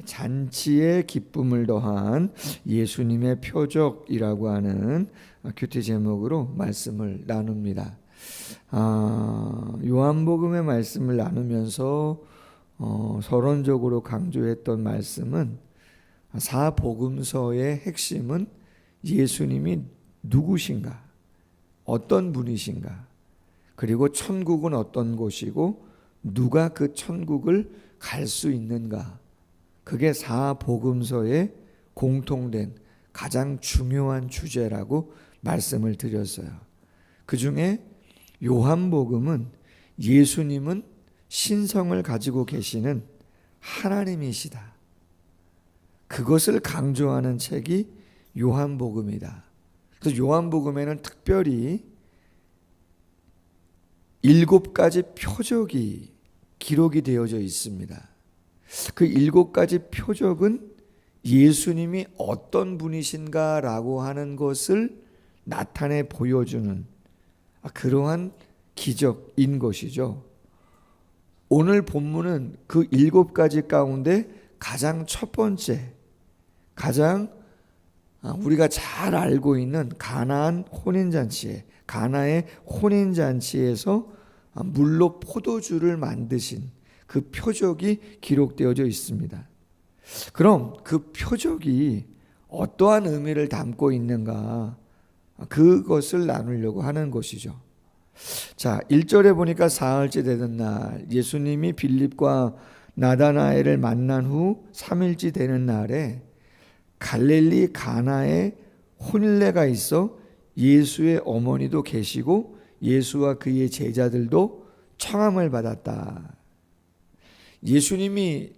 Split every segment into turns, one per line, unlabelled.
잔치의 기쁨을 더한 예수님의 표적이라고 하는 큐티 제목으로 말씀을 나눕니다. 요한복음의 말씀을 나누면서 서론적으로 강조했던 말씀은 사복음서의 핵심은 예수님이 누구신가, 어떤 분이신가, 그리고 천국은 어떤 곳이고 누가 그 천국을 갈 수 있는가, 그게 사복음서의 공통된 가장 중요한 주제라고 말씀을 드렸어요. 그 중에 요한복음은 예수님은 신성을 가지고 계시는 하나님이시다, 그것을 강조하는 책이 요한복음이다. 그래서 요한복음에는 특별히 7가지 표적이 기록이 되어져 있습니다. 그 7가지 표적은 예수님이 어떤 분이신가라고 하는 것을 나타내 보여주는 그러한 기적인 것이죠. 오늘 본문은 그 7가지 가운데 가장 첫 번째, 가장 우리가 잘 알고 있는 가나의 혼인잔치에서 물로 포도주를 만드신 그 표적이 기록되어져 있습니다. 그럼 그 표적이 어떠한 의미를 담고 있는가, 그것을 나누려고 하는 것이죠. 자, 1절에 보니까 사흘째 되는 날 예수님이 빌립과 나다나엘을 만난 후 3일째 되는 날에 갈릴리 가나에 혼례가 있어 예수의 어머니도 계시고 예수와 그의 제자들도 청함을 받았다. 예수님이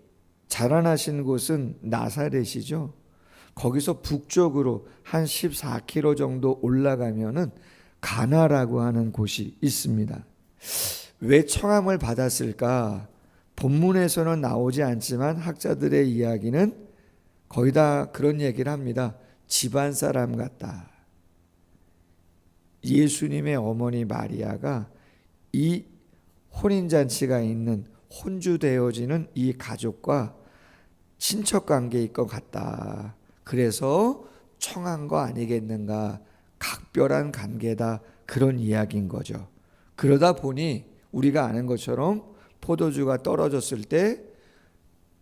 자라나신 곳은 나사렛이죠. 거기서 북쪽으로 한 14km 정도 올라가면은 가나라고 하는 곳이 있습니다. 왜 청함을 받았을까? 본문에서는 나오지 않지만 학자들의 이야기는 거의 다 그런 얘기를 합니다. 집안 사람 같다. 예수님의 어머니 마리아가 이 혼인잔치가 있는 혼주되어지는 이 가족과 친척관계일 것 같다. 그래서 청한 거 아니겠는가, 각별한 관계다, 그런 이야기인 거죠. 그러다 보니 우리가 아는 것처럼 포도주가 떨어졌을 때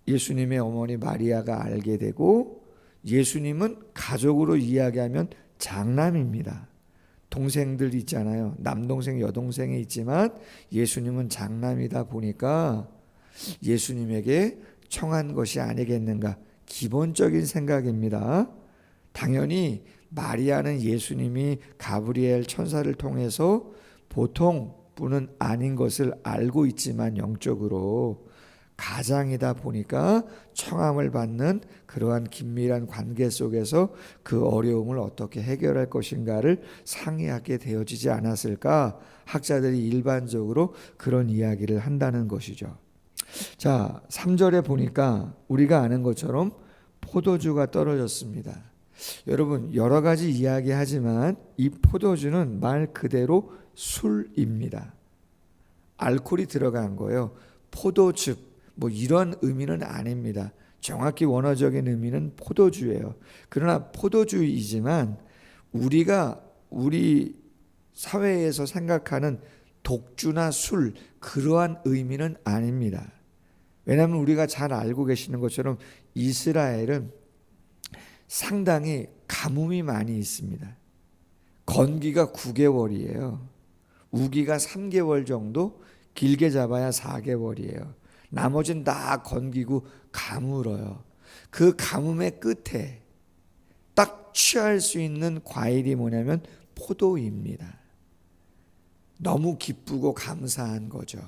예수님의 어머니 마리아가 알게 되고, 예수님은 가족으로 이야기하면 장남입니다. 동생들 있잖아요. 남동생, 여동생이 있지만 예수님은 장남이다 보니까 예수님에게 청한 것이 아니겠는가, 기본적인 생각입니다. 당연히 마리아는 예수님이 가브리엘 천사를 통해서 보통 분은 아닌 것을 알고 있지만 영적으로 가장이다 보니까 청함을 받는 그러한 긴밀한 관계 속에서 그 어려움을 어떻게 해결할 것인가를 상의하게 되어지지 않았을까, 학자들이 일반적으로 그런 이야기를 한다는 것이죠. 자, 3절에 보니까 우리가 아는 것처럼 포도주가 떨어졌습니다. 여러분, 여러 가지 이야기하지만 이 포도주는 말 그대로 술입니다. 알코올이 들어간 거예요. 포도즙 뭐 이런 의미는 아닙니다. 정확히 원어적인 의미는 포도주예요. 그러나 포도주이지만 우리 사회에서 생각하는 독주나 술, 그러한 의미는 아닙니다. 왜냐하면 우리가 잘 알고 계시는 것처럼 이스라엘은 상당히 가뭄이 많이 있습니다. 건기가 9개월이에요. 우기가 3개월 정도, 길게 잡아야 4개월이에요. 나머지는 다 건기고 가물어요. 그 가뭄의 끝에 딱 취할 수 있는 과일이 뭐냐면 포도입니다. 너무 기쁘고 감사한 거죠.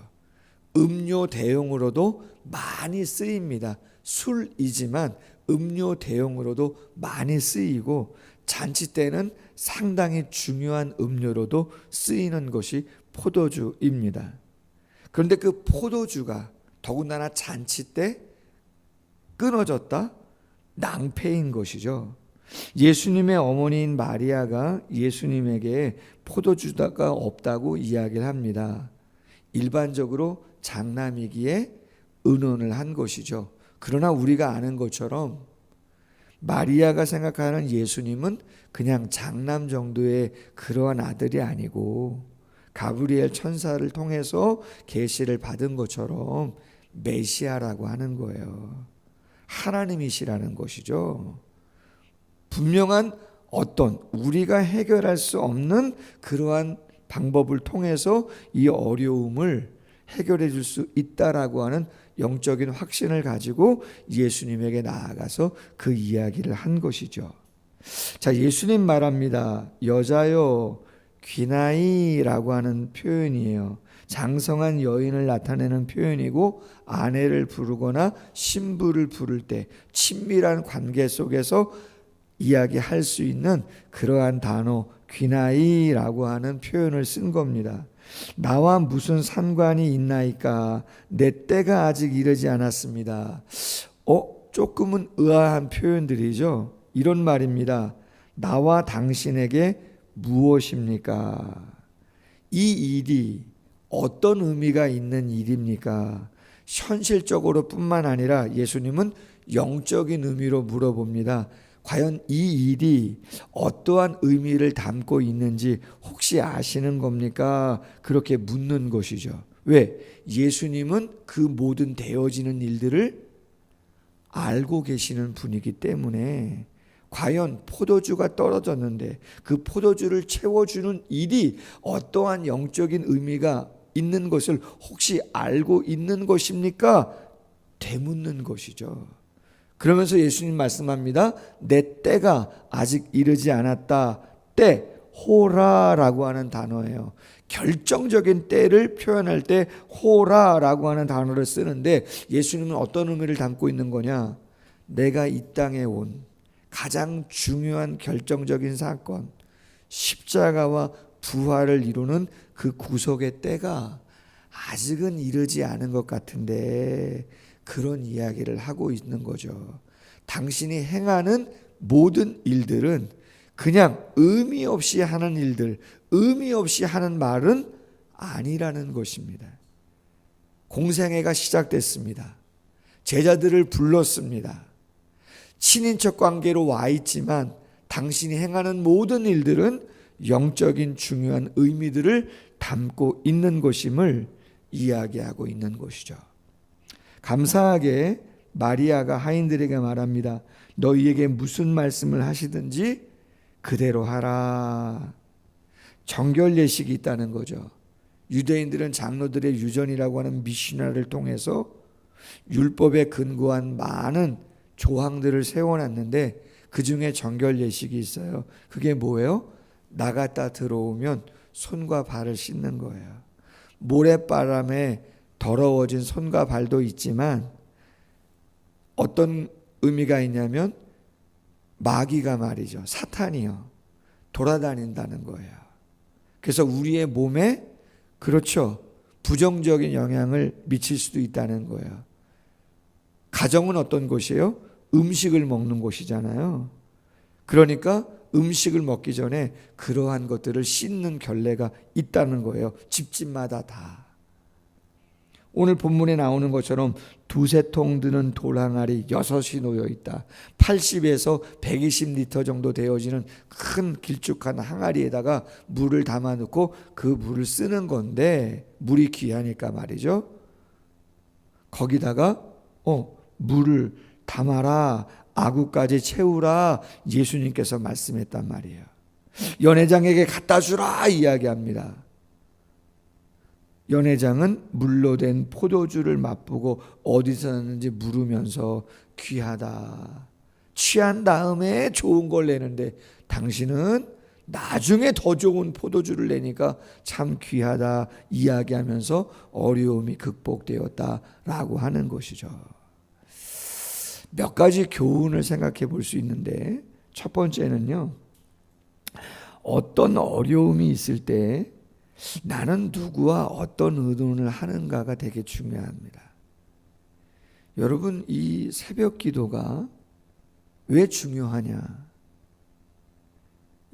음료 대용으로도 많이 쓰입니다. 술이지만 음료 대용으로도 많이 쓰이고 잔치 때는 상당히 중요한 음료로도 쓰이는 것이 포도주입니다. 그런데 그 포도주가 더군다나 잔치 때 끊어졌다? 낭패인 것이죠. 예수님의 어머니인 마리아가 예수님에게 포도주가 없다고 이야기를 합니다. 일반적으로 장남이기에 의논을 한 것이죠. 그러나 우리가 아는 것처럼 마리아가 생각하는 예수님은 그냥 장남 정도의 그러한 아들이 아니고 가브리엘 천사를 통해서 계시를 받은 것처럼 메시아라고 하는 거예요. 하나님이시라는 것이죠. 분명한 어떤 우리가 해결할 수 없는 그러한 방법을 통해서 이 어려움을 해결해 줄 수 있다라고 하는 영적인 확신을 가지고 예수님에게 나아가서 그 이야기를 한 것이죠. 자, 예수님 말합니다. 여자여 귀나이라고 하는 표현이에요. 장성한 여인을 나타내는 표현이고 아내를 부르거나 신부를 부를 때 친밀한 관계 속에서 이야기할 수 있는 그러한 단어 귀나이라고 하는 표현을 쓴 겁니다. 나와 무슨 상관이 있나이까? 내 때가 아직 이르지 않았습니다. 조금은 의아한 표현들이죠. 이런 말입니다. 나와 당신에게 무엇입니까? 이 일이 어떤 의미가 있는 일입니까? 현실적으로 뿐만 아니라 예수님은 영적인 의미로 물어봅니다. 과연 이 일이 어떠한 의미를 담고 있는지 혹시 아시는 겁니까? 그렇게 묻는 것이죠. 왜? 예수님은 그 모든 되어지는 일들을 알고 계시는 분이기 때문에 과연 포도주가 떨어졌는데 그 포도주를 채워주는 일이 어떠한 영적인 의미가 있는 것을 혹시 알고 있는 것입니까? 되묻는 것이죠. 그러면서 예수님 말씀합니다. 내 때가 아직 이르지 않았다. 때, 호라라고 하는 단어예요. 결정적인 때를 표현할 때 호라라고 하는 단어를 쓰는데 예수님은 어떤 의미를 담고 있는 거냐? 내가 이 땅에 온 가장 중요한 결정적인 사건, 십자가와 부활을 이루는 그 구속의 때가 아직은 이르지 않은 것 같은데 그런 이야기를 하고 있는 거죠. 당신이 행하는 모든 일들은 그냥 의미 없이 하는 일들, 의미 없이 하는 말은 아니라는 것입니다. 공생애가 시작됐습니다. 제자들을 불렀습니다. 친인척 관계로 와 있지만 당신이 행하는 모든 일들은 영적인 중요한 의미들을 담고 있는 것임을 이야기하고 있는 것이죠. 감사하게 마리아가 하인들에게 말합니다. 너희에게 무슨 말씀을 하시든지 그대로 하라. 정결 예식이 있다는 거죠. 유대인들은 장로들의 유전이라고 하는 미시나를 통해서 율법에 근거한 많은 조항들을 세워놨는데 그 중에 정결 예식이 있어요. 그게 뭐예요? 나갔다 들어오면 손과 발을 씻는 거예요. 모래바람에 더러워진 손과 발도 있지만 어떤 의미가 있냐면 마귀가 말이죠. 사탄이요. 돌아다닌다는 거예요. 그래서 우리의 몸에 그렇죠. 부정적인 영향을 미칠 수도 있다는 거예요. 가정은 어떤 곳이에요? 음식을 먹는 곳이잖아요. 그러니까 음식을 먹기 전에 그러한 것들을 씻는 결례가 있다는 거예요. 집집마다 다. 오늘 본문에 나오는 것처럼 두세 통 드는 돌 항아리 6이 놓여 있다. 80에서 120리터 정도 되어지는 큰 길쭉한 항아리에다가 물을 담아 놓고 그 물을 쓰는 건데 물이 귀하니까 말이죠. 거기다가 물을 담아라. 아구까지 채우라. 예수님께서 말씀했단 말이에요. 연회장에게 갖다 주라 이야기합니다. 연회장은 물로 된 포도주를 맛보고 어디서 났는지 물으면서 귀하다. 취한 다음에 좋은 걸 내는데 당신은 나중에 더 좋은 포도주를 내니까 참 귀하다 이야기하면서 어려움이 극복되었다라고 하는 것이죠. 몇 가지 교훈을 생각해 볼 수 있는데 첫 번째는요. 어떤 어려움이 있을 때 나는 누구와 어떤 의논을 하는가가 되게 중요합니다. 여러분, 이 새벽 기도가 왜 중요하냐?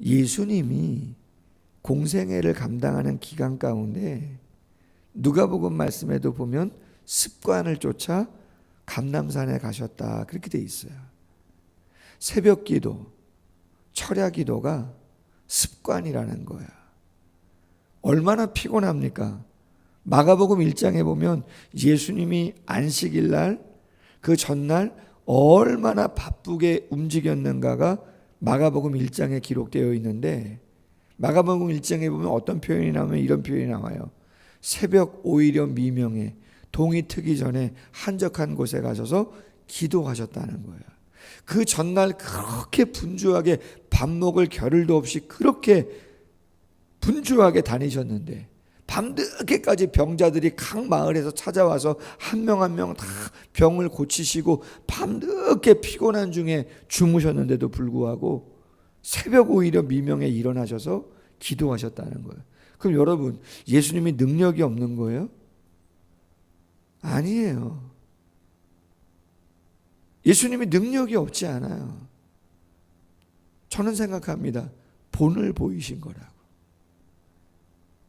예수님이 공생애를 감당하는 기간 가운데 누가복음 말씀에도 보면 습관을 쫓아 감람산에 가셨다. 그렇게 돼 있어요. 새벽 기도, 철야 기도가 습관이라는 거야. 얼마나 피곤합니까? 마가복음 1장에 보면 예수님이 안식일 날, 그 전날 얼마나 바쁘게 움직였는가가 마가복음 1장에 기록되어 있는데, 마가복음 1장에 보면 어떤 표현이 나오면 이런 표현이 나와요. 새벽 오히려 미명에 동이 트기 전에 한적한 곳에 가셔서 기도하셨다는 거예요. 그 전날 그렇게 분주하게 밥 먹을 겨를도 없이 그렇게 분주하게 다니셨는데, 밤늦게까지 병자들이 각 마을에서 찾아와서 한 명 한 명 다 병을 고치시고 밤늦게 피곤한 중에 주무셨는데도 불구하고 새벽 오히려 미명에 일어나셔서 기도하셨다는 거예요. 그럼 여러분, 예수님이 능력이 없는 거예요? 아니에요. 예수님이 능력이 없지 않아요. 저는 생각합니다. 본을 보이신 거라고.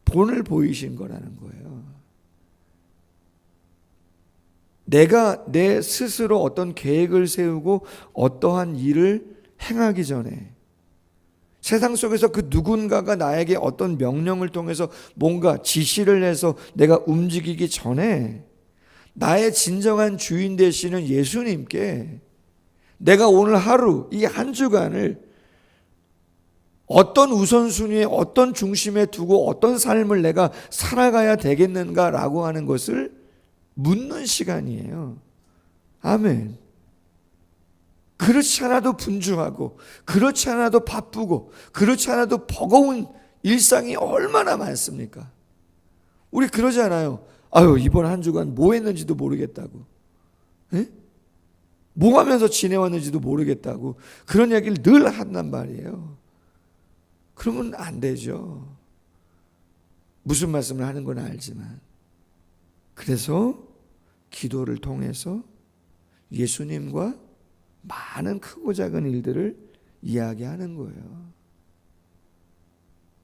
본을 보이신 거라는 거예요. 내가 내 스스로 어떤 계획을 세우고 어떠한 일을 행하기 전에, 세상 속에서 그 누군가가 나에게 어떤 명령을 통해서 뭔가 지시를 해서 내가 움직이기 전에 나의 진정한 주인 되시는 예수님께 내가 오늘 하루, 이 한 주간을 어떤 우선순위에, 어떤 중심에 두고 어떤 삶을 내가 살아가야 되겠는가라고 하는 것을 묻는 시간이에요. 아멘. 그렇지 않아도 분주하고, 그렇지 않아도 바쁘고, 그렇지 않아도 버거운 일상이 얼마나 많습니까? 우리 그러지 않아요. 아유, 이번 한 주간 뭐 했는지도 모르겠다고. 에? 뭐 하면서 지내왔는지도 모르겠다고. 그런 얘기를 늘 한단 말이에요. 그러면 안 되죠. 무슨 말씀을 하는 건 알지만. 그래서 기도를 통해서 예수님과 많은 크고 작은 일들을 이야기하는 거예요.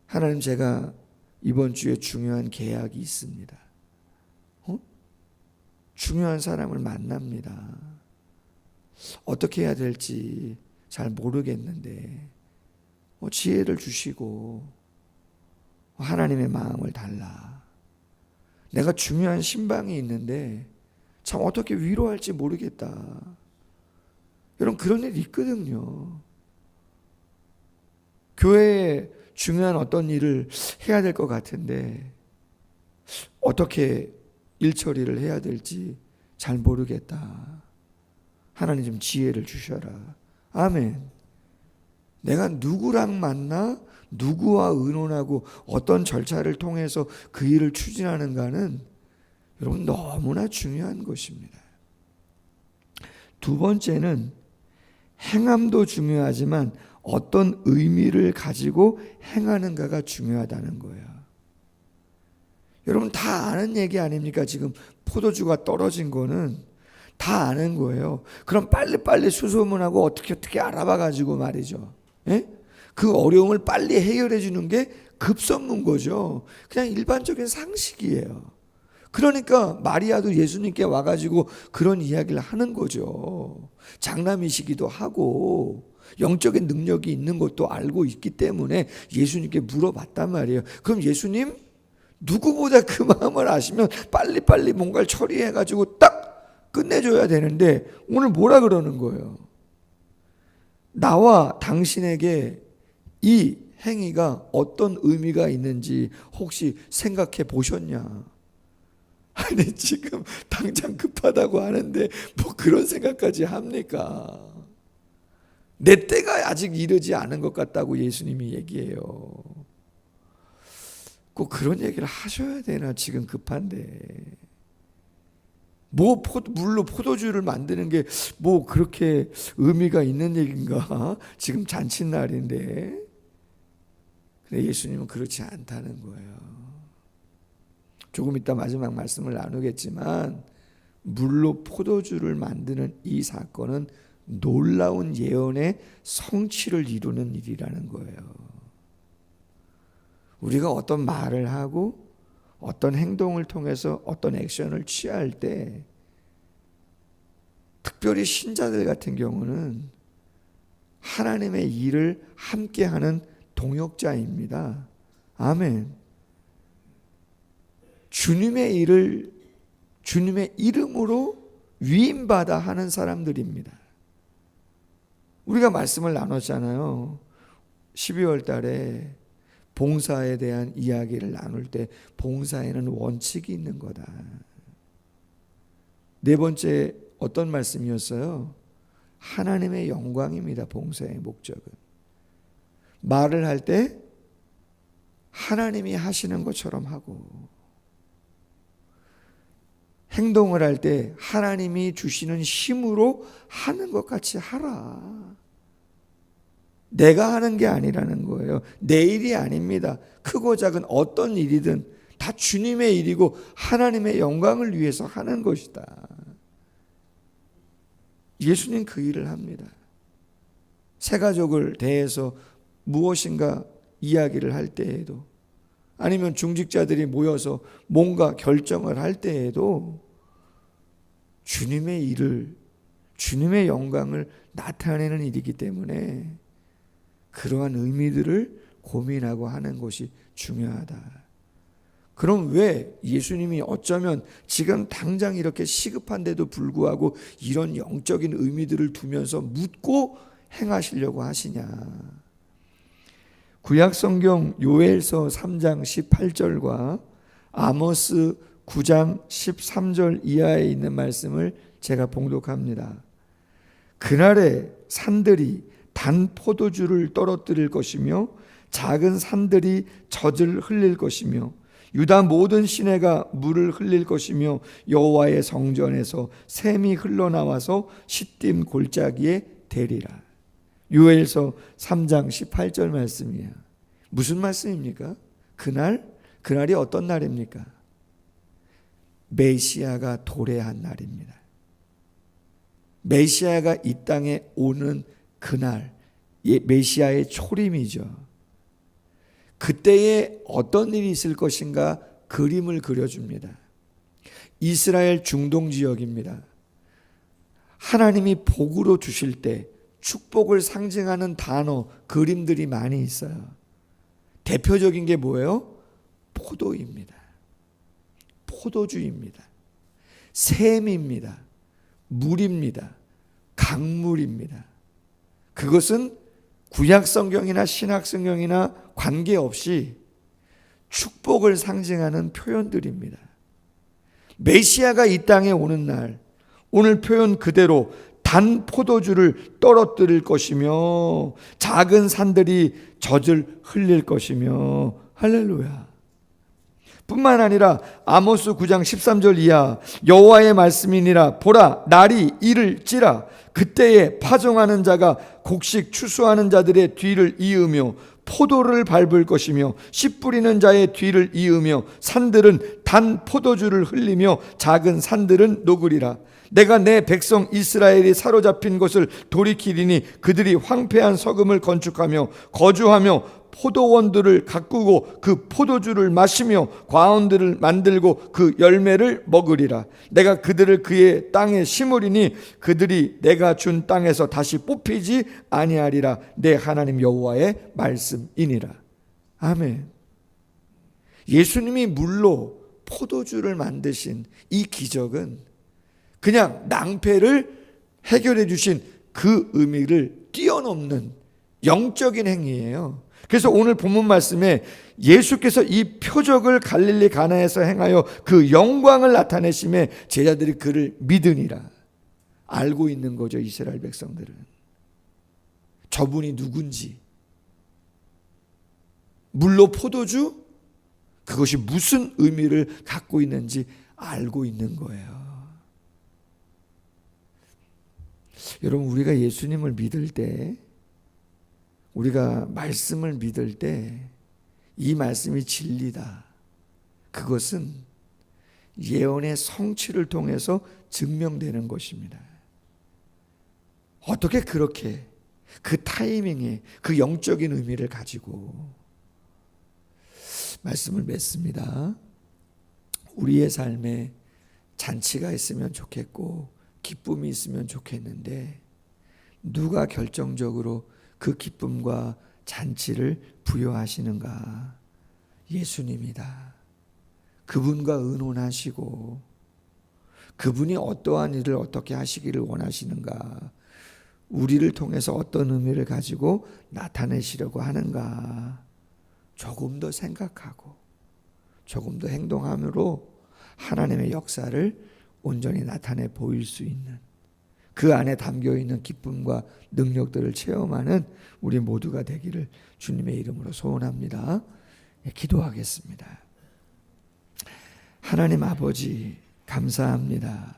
하나님, 제가 이번 주에 중요한 계약이 있습니다. 중요한 사람을 만납니다. 어떻게 해야 될지 잘 모르겠는데 지혜를 주시고 하나님의 마음을 달라. 내가 중요한 신방이 있는데 참 어떻게 위로할지 모르겠다. 여러분, 그런 일이 있거든요. 교회에 중요한 어떤 일을 해야 될 것 같은데 어떻게 일 처리를 해야 될지 잘 모르겠다. 하나님 좀 지혜를 주셔라. 아멘. 내가 누구랑 만나, 누구와 의논하고 어떤 절차를 통해서 그 일을 추진하는가는 여러분 너무나 중요한 것입니다. 두 번째는 행함도 중요하지만 어떤 의미를 가지고 행하는가가 중요하다는 거예요. 여러분 다 아는 얘기 아닙니까? 지금 포도주가 떨어진 거는 다 아는 거예요. 그럼 빨리빨리 수소문하고 어떻게 알아봐 가지고 말이죠. 예? 그 어려움을 빨리 해결해 주는 게 급선무인 거죠. 그냥 일반적인 상식이에요. 그러니까 마리아도 예수님께 와가지고 그런 이야기를 하는 거죠. 장남이시기도 하고 영적인 능력이 있는 것도 알고 있기 때문에 예수님께 물어봤단 말이에요. 그럼 예수님 누구보다 그 마음을 아시면 빨리빨리 뭔가를 처리해가지고 딱 끝내줘야 되는데 오늘 뭐라 그러는 거예요? 나와 당신에게 이 행위가 어떤 의미가 있는지 혹시 생각해 보셨냐? 아니 지금 당장 급하다고 하는데 뭐 그런 생각까지 합니까? 내 때가 아직 이르지 않은 것 같다고 예수님이 얘기해요. 꼭 그런 얘기를 하셔야 되나? 지금 급한데 뭐 물로 포도주를 만드는 게 뭐 그렇게 의미가 있는 얘기인가? 지금 잔칫날인데. 근데 예수님은 그렇지 않다는 거예요. 조금 이따 마지막 말씀을 나누겠지만 물로 포도주를 만드는 이 사건은 놀라운 예언의 성취를 이루는 일이라는 거예요. 우리가 어떤 말을 하고 어떤 행동을 통해서 어떤 액션을 취할 때 특별히 신자들 같은 경우는 하나님의 일을 함께하는 동역자입니다. 아멘. 주님의 일을 주님의 이름으로 위임받아 하는 사람들입니다. 우리가 말씀을 나눴잖아요. 12월 달에 봉사에 대한 이야기를 나눌 때 봉사에는 원칙이 있는 거다. 네 번째 어떤 말씀이었어요? 하나님의 영광입니다. 봉사의 목적은. 말을 할 때 하나님이 하시는 것처럼 하고, 행동을 할 때 하나님이 주시는 힘으로 하는 것 같이 하라. 내가 하는 게 아니라는 거예요. 내 일이 아닙니다. 크고 작은 어떤 일이든 다 주님의 일이고 하나님의 영광을 위해서 하는 것이다. 예수님 그 일을 합니다. 새가족을 대해서 무엇인가 이야기를 할 때에도, 아니면 중직자들이 모여서 뭔가 결정을 할 때에도 주님의 일을, 주님의 영광을 나타내는 일이기 때문에 그러한 의미들을 고민하고 하는 것이 중요하다. 그럼 왜 예수님이 어쩌면 지금 당장 이렇게 시급한데도 불구하고 이런 영적인 의미들을 두면서 묻고 행하시려고 하시냐? 구약성경 요엘서 3장 18절과 아모스 9장 13절 이하에 있는 말씀을 제가 봉독합니다. 그날에 산들이 단 포도주를 떨어뜨릴 것이며 작은 산들이 젖을 흘릴 것이며 유다 모든 시내가 물을 흘릴 것이며 여호와의 성전에서 샘이 흘러나와서 시딤 골짜기에 대리라. 요엘서 3장 18절 말씀이에요. 무슨 말씀입니까? 그날이 어떤 날입니까? 메시아가 도래한 날입니다. 메시아가 이 땅에 오는 그날, 메시아의 초림이죠. 그때에 어떤 일이 있을 것인가 그림을 그려줍니다. 이스라엘 중동 지역입니다. 하나님이 복으로 주실 때 축복을 상징하는 단어, 그림들이 많이 있어요. 대표적인 게 뭐예요? 포도입니다. 포도주입니다. 샘입니다. 물입니다. 강물입니다. 그것은 구약성경이나 신약성경이나 관계없이 축복을 상징하는 표현들입니다. 메시아가 이 땅에 오는 날, 오늘 표현 그대로 단 포도주를 떨어뜨릴 것이며 작은 산들이 젖을 흘릴 것이며, 할렐루야. 뿐만 아니라 아모스 9장 13절 이하, 여호와의 말씀이니라 보라 날이 이를지라 그때에 파종하는 자가 곡식 추수하는 자들의 뒤를 이으며 포도를 밟을 것이며 씨 뿌리는 자의 뒤를 이으며 산들은 단 포도주를 흘리며 작은 산들은 녹으리라. 내가 내 백성 이스라엘이 사로잡힌 것을 돌이키리니 그들이 황폐한 서금을 건축하며 거주하며 포도원들을 가꾸고 그 포도주를 마시며 과원들을 만들고 그 열매를 먹으리라. 내가 그들을 그의 땅에 심으리니 그들이 내가 준 땅에서 다시 뽑히지 아니하리라. 내 하나님 여호와의 말씀이니라. 아멘. 예수님이 물로 포도주를 만드신 이 기적은 그냥 낭패를 해결해 주신 그 의미를 뛰어넘는 영적인 행위예요. 그래서 오늘 본문 말씀에 예수께서 이 표적을 갈릴리 가나에서 행하여 그 영광을 나타내심에 제자들이 그를 믿으니라. 알고 있는 거죠. 이스라엘 백성들은 저분이 누군지, 물로 포도주, 그것이 무슨 의미를 갖고 있는지 알고 있는 거예요. 여러분, 우리가 예수님을 믿을 때, 우리가 말씀을 믿을 때 이 말씀이 진리다, 그것은 예언의 성취를 통해서 증명되는 것입니다. 어떻게 그렇게 그 타이밍에 그 영적인 의미를 가지고 말씀을 맺습니다. 우리의 삶에 잔치가 있으면 좋겠고 기쁨이 있으면 좋겠는데 누가 결정적으로 그 기쁨과 잔치를 부여하시는가? 예수님이다. 그분과 의논하시고 그분이 어떠한 일을 어떻게 하시기를 원하시는가? 우리를 통해서 어떤 의미를 가지고 나타내시려고 하는가? 조금 더 생각하고 조금 더 행동함으로 하나님의 역사를 온전히 나타내 보일 수 있는, 그 안에 담겨있는 기쁨과 능력들을 체험하는 우리 모두가 되기를 주님의 이름으로 소원합니다. 기도하겠습니다. 하나님 아버지, 감사합니다.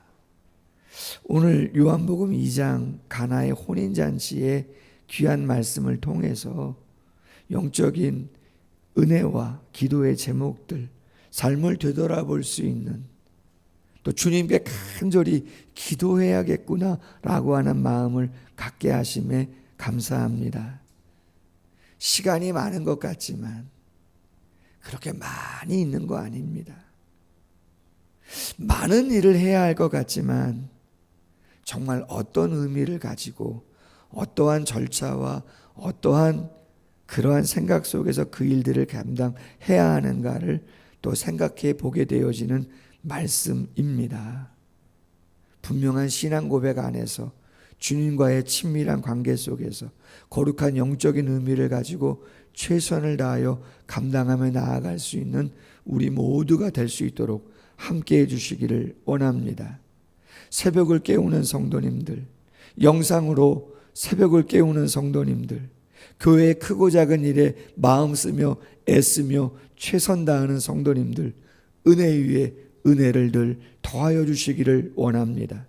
오늘 요한복음 2장 가나의 혼인잔치의 귀한 말씀을 통해서 영적인 은혜와 기도의 제목들, 삶을 되돌아볼 수 있는, 또 주님께 간절히 기도해야겠구나라고 하는 마음을 갖게 하심에 감사합니다. 시간이 많은 것 같지만 그렇게 많이 있는 거 아닙니다. 많은 일을 해야 할 것 같지만 정말 어떤 의미를 가지고 어떠한 절차와 어떠한 그러한 생각 속에서 그 일들을 감당해야 하는가를 또 생각해 보게 되어지는 말씀입니다. 분명한 신앙 고백 안에서 주님과의 친밀한 관계 속에서 거룩한 영적인 의미를 가지고 최선을 다하여 감당하며 나아갈 수 있는 우리 모두가 될 수 있도록 함께해 주시기를 원합니다. 새벽을 깨우는 성도님들, 영상으로 새벽을 깨우는 성도님들, 교회의 크고 작은 일에 마음 쓰며 애쓰며 최선 다하는 성도님들, 은혜 위에 은혜를 늘 더하여 주시기를 원합니다.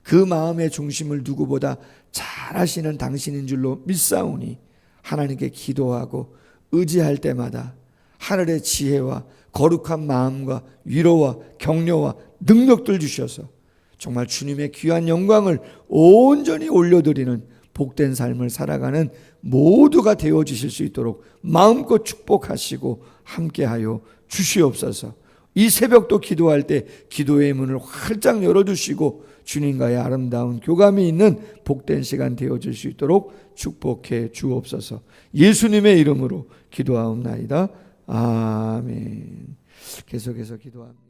그 마음의 중심을 누구보다 잘 아시는 당신인 줄로 믿사오니 하나님께 기도하고 의지할 때마다 하늘의 지혜와 거룩한 마음과 위로와 격려와 능력들 주셔서 정말 주님의 귀한 영광을 온전히 올려드리는 복된 삶을 살아가는 모두가 되어주실 수 있도록 마음껏 축복하시고 함께하여 주시옵소서. 이 새벽도 기도할 때 기도의 문을 활짝 열어주시고 주님과의 아름다운 교감이 있는 복된 시간 되어줄 수 있도록 축복해 주옵소서. 예수님의 이름으로 기도하옵나이다. 아멘. 계속해서 기도합니다.